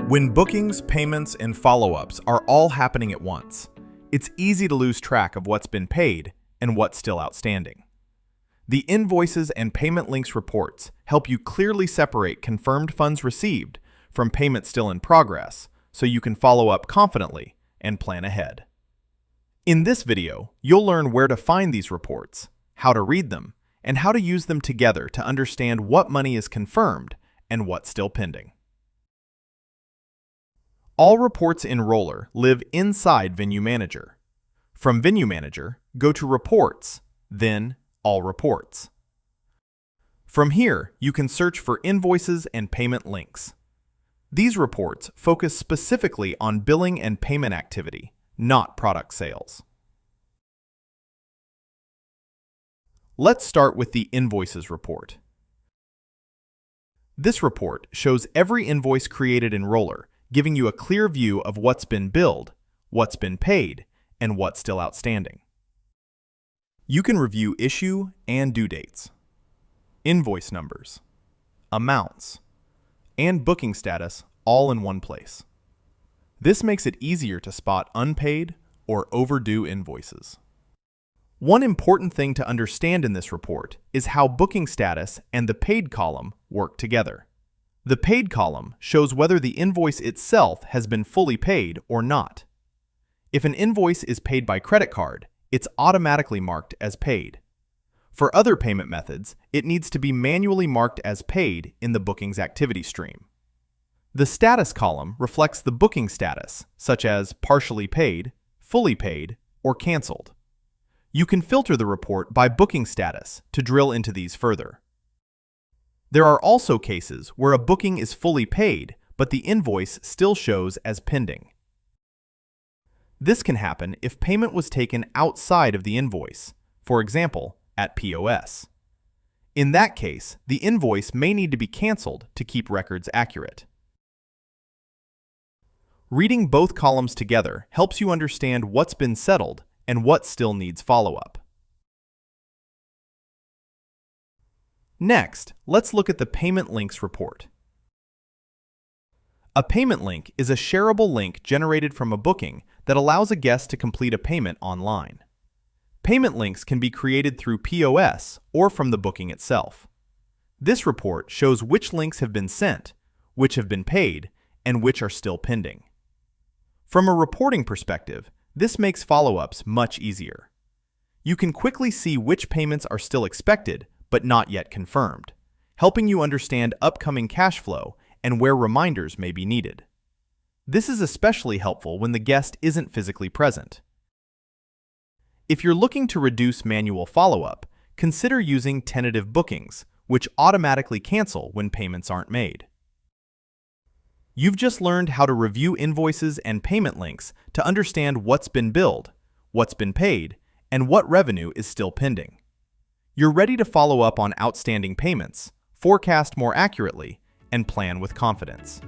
When bookings, payments, and follow-ups are all happening at once, it's easy to lose track of what's been paid and what's still outstanding. The Invoices and Payment Links reports help you clearly separate confirmed funds received from payments still in progress, so you can follow up confidently and plan ahead. In this video, you'll learn where to find these reports, how to read them, and how to use them together to understand what money is confirmed and what's still pending. All reports in Roller live inside Venue Manager. From Venue Manager, go to Reports, then All Reports. From here, you can search for Invoices and Payment Links. These reports focus specifically on billing and payment activity, not product sales. Let's start with the Invoices report. This report shows every invoice created in Roller, giving you a clear view of what's been billed, what's been paid, and what's still outstanding. You can review issue and due dates, invoice numbers, amounts, and booking status all in one place. This makes it easier to spot unpaid or overdue invoices. One important thing to understand in this report is how booking status and the paid column work together. The paid column shows whether the invoice itself has been fully paid or not. If an invoice is paid by credit card, it's automatically marked as paid. For other payment methods, it needs to be manually marked as paid in the bookings activity stream. The status column reflects the booking status, such as partially paid, fully paid, or canceled. You can filter the report by booking status to drill into these further. There are also cases where a booking is fully paid, but the invoice still shows as pending. This can happen if payment was taken outside of the invoice, for example, at POS. In that case, the invoice may need to be canceled to keep records accurate. Reading both columns together helps you understand what's been settled and what still needs follow-up. Next, let's look at the Payment Links report. A payment link is a shareable link generated from a booking that allows a guest to complete a payment online. Payment links can be created through POS or from the booking itself. This report shows which links have been sent, which have been paid, and which are still pending. From a reporting perspective, this makes follow-ups much easier. You can quickly see which payments are still expected but not yet confirmed, helping you understand upcoming cash flow and where reminders may be needed. This is especially helpful when the guest isn't physically present. If you're looking to reduce manual follow-up, consider using tentative bookings, which automatically cancel when payments aren't made. You've just learned how to review invoices and payment links to understand what's been billed, what's been paid, and what revenue is still pending. You're ready to follow up on outstanding payments, forecast more accurately, and plan with confidence.